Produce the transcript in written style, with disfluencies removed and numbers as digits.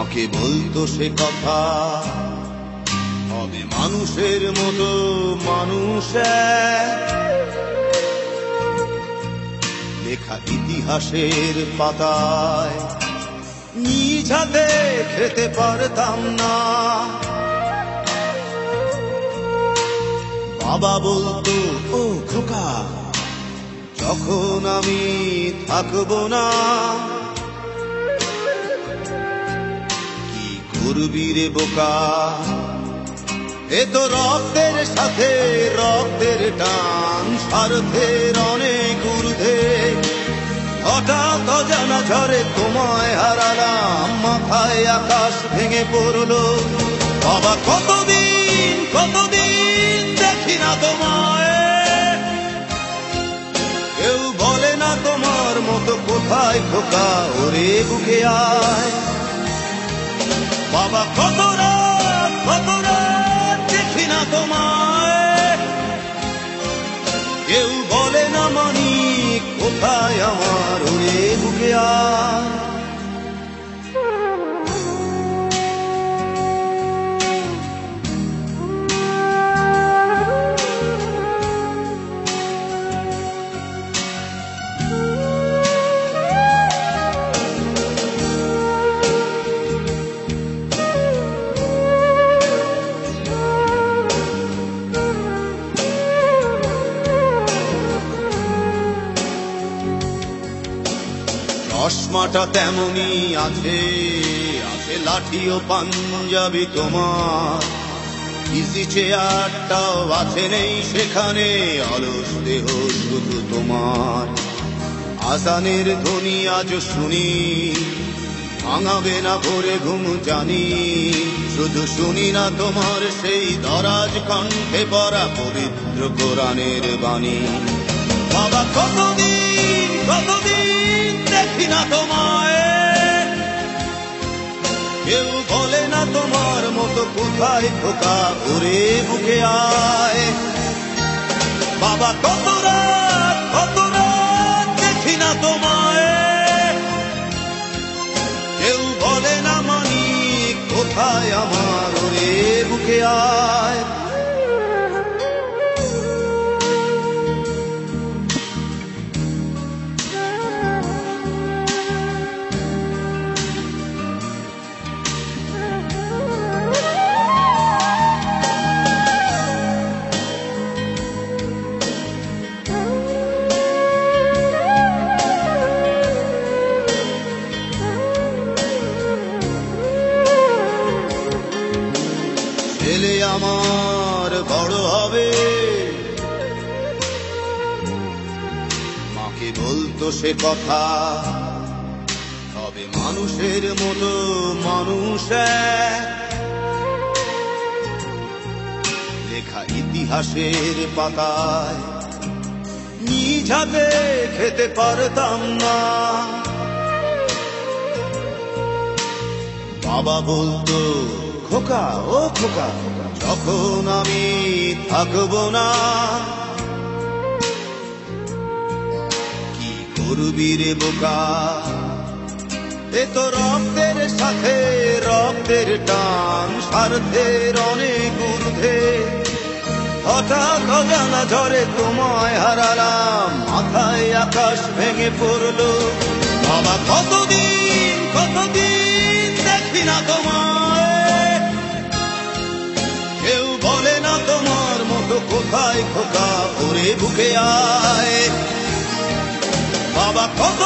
মাকে বলতো সে কথা, হবে মানুষের মতো মানুষ লেখা ইতিহাসের পাতায় নিজ হাতে খেতে পারতাম না। বাবা বলতো, ও খোকা, যখন আমি থাকবো না, কি করবি রে বোকা, এ তো রক্তের সাথে রক্তের টান, স্বার্থের অনেক ঊর্ধ্বে। হঠাৎ অজানা ঝড়ে তোমায় হারালাম, মাথায় আকাশ ভেঙে পড়লো। বাবা কতদিন কতদিন দেখি না তোমায়, কেউ বলে না তোমার মতো কোথায় খোকা, ওরে বুকে আয়। বাবা কত রাত দেখি না তোমায়, কেউ বলে না মানি কোথায় আমার, ওরে বুকে আয়। চশমাটা তেমনি আছে, আছে লাঠি ও পাঞ্জাবি তোমার, ইজি চেয়ারটাও আছে নেই সেখানে, অলস দেহ শুধু তোমার। আজানের ধ্বনি আজ শুনি, ভাঙাবে না ভোরে ঘুম জানি, শুধু শুনি না তোমার সেই দরাজ কণ্ঠে পড়া পবিত্র কোরআনের বাণী। বাবা কতদিন কতদিন দেখি না তোমায়, কেউ বলে না তোমার মতো কোথায় খোকা, ওরে বুকে আয়। বাবা কত রাত দেখি না তোমায়, কেউ বলে না মানি কোথায় আমার, ওরে বুকে আয়। ছেলে আমার বড় হবে, মাকে বলতো সে কথা, হবে মানুষের মতো মানুষ লেখা ইতিহাসের পাতায় নিজ হাতে খেতে পারতাম না। বাবা বলতো, খোকা ও খোকা, যখন আমি থাকবো না, কি করবি রে বোকা, এ তো রক্তের সাথে রক্তের টান, স্বার্থের অনেক ঊর্ধ্বে। হঠাৎ অজানা ঝড়ে তোমায় হারালাম, মাথায় আকাশ ভেঙে পড়লো। বাবা কতদিন কতদিন দেখি না তোমায়, কেউ বলে না তোমার মতো কোথায় খোকা, ওরে বুকে আয়। বাবা কত